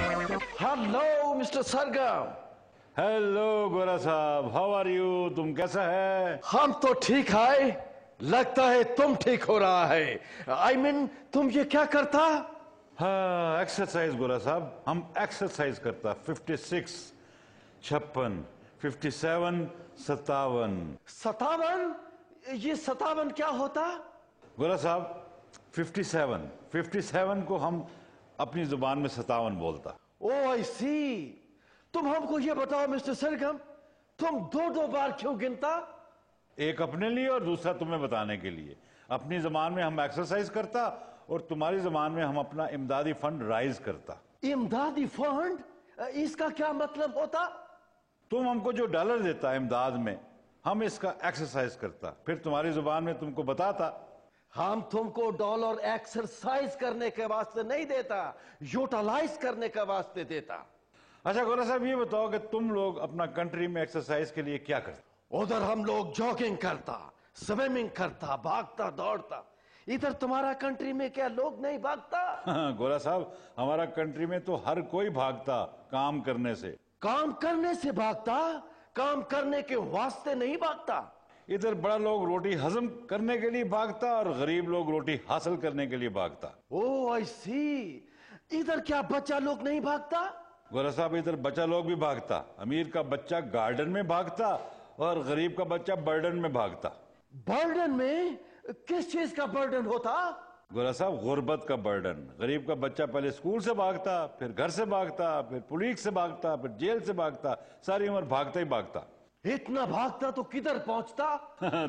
Hello mister सरगम। Hello गोरा साहब, how are you? तुम कैसा है? हम तो ठीक है, लगता है तुम ठीक हो रहा है। आई मीन तुम ये क्या करता? हाँ, एक्सरसाइज गोरा साहब, हम एक्सरसाइज करता। 56, 56, 57, 57। 57? ये 57 क्या होता? गोरा साहब 57 को हम अपनी जुबान में 57 बोलता। ओ आई सी। तुम हमको ये बताओ मिस्टर सरगम, तुम दो दो बार क्यों गिनता? एक अपने लिए और दूसरा तुम्हें बताने के लिए। अपनी जबान में हम एक्सरसाइज करता और तुम्हारी जबान में हम अपना इमदादी फंड राइज करता। इमदादी फंड? इसका क्या मतलब होता? तुम हमको जो डॉलर देता इमदाद में, हम इसका एक्सरसाइज करता, फिर तुम्हारी जुबान में तुमको बताता। हम तुमको डॉलर एक्सरसाइज करने के वास्ते नहीं देता, यूटिलाइज करने के वास्ते देता। अच्छा गोरा साहब, ये बताओ कि तुम लोग अपना कंट्री में एक्सरसाइज के लिए क्या करते? उधर हम लोग जॉगिंग करता, स्विमिंग करता, भागता दौड़ता। इधर तुम्हारा कंट्री में क्या लोग नहीं भागता? गोरा साहब, हमारा कंट्री में तो हर कोई भागता काम करने से। काम करने से भागता, काम करने के वास्ते नहीं भागता। इधर बड़ा लोग रोटी हजम करने के लिए भागता और गरीब लोग रोटी हासिल करने के लिए भागता। ओ आई सी। इधर क्या बच्चा लोग नहीं भागता? गोरा साहब, इधर बच्चा लोग भी भागता। अमीर का बच्चा गार्डन में भागता और गरीब का बच्चा बर्डन में भागता। बर्डन में? किस चीज का बर्डन होता? गोरा साहब, गुर्बत का बर्डन। गरीब का बच्चा पहले स्कूल से भागता, फिर घर से भागता, फिर पुलिस से भागता, फिर जेल से भागता, सारी उम्र भागता ही भागता। इतना भागता तो किधर पहुंचता?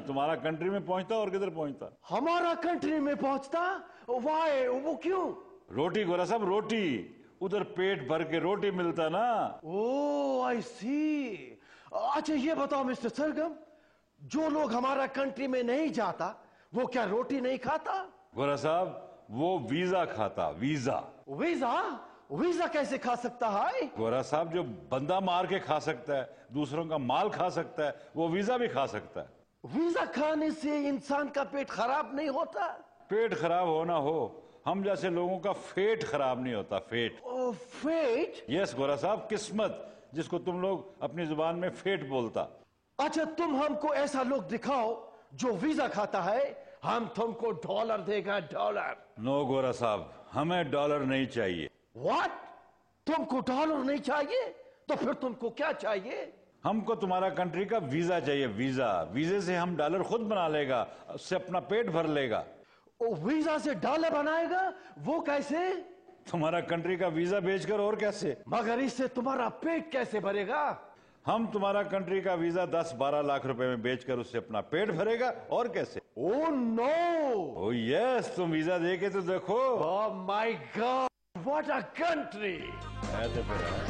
तुम्हारा कंट्री में पहुंचता और किधर पहुंचता? हमारा कंट्री में पहुंचता? वाई? वो क्यों? रोटी गोरा साहब, रोटी। उधर पेट भर के रोटी मिलता ना। ओ आई सी। अच्छा ये बताओ मिस्टर सरगम, जो लोग हमारा कंट्री में नहीं जाता वो क्या रोटी नहीं खाता? गोरा साहब, वो वीजा खाता, वीजा। वीजा? वीजा कैसे खा सकता है? गोरा साहब, जो बंदा मार के खा सकता है, दूसरों का माल खा सकता है, वो वीजा भी खा सकता है। वीजा खाने से इंसान का पेट खराब नहीं होता? पेट खराब होना हो, हम जैसे लोगों का फेट खराब नहीं होता। फेट। ओ फेट? यस गोरा साहब, किस्मत, जिसको तुम लोग अपनी जुबान में फेट बोलता। अच्छा तुम हमको ऐसा लोग दिखाओ जो वीजा खाता है, हम तुमको डॉलर देगा, डॉलर। नो गोरा साहब, हमें डॉलर नहीं चाहिए। व्हाट? तुमको डॉलर नहीं चाहिए? तो फिर तुमको क्या चाहिए? हमको तुम्हारा कंट्री का वीजा चाहिए, वीजा। वीजे से हम डॉलर खुद बना लेगा, उससे अपना पेट भर लेगा। ओ वीजा से डॉलर बनाएगा? वो कैसे? तुम्हारा कंट्री का वीजा बेचकर। और कैसे? मगर इससे तुम्हारा पेट कैसे भरेगा? हम तुम्हारा कंट्री का वीजा 10-12 लाख रुपए में बेचकर उससे अपना पेट भरेगा। और कैसे? Oh no. ओ यस, तुम वीजा दे के तो देखो। Oh my God, what a country. ऐसे फिर है।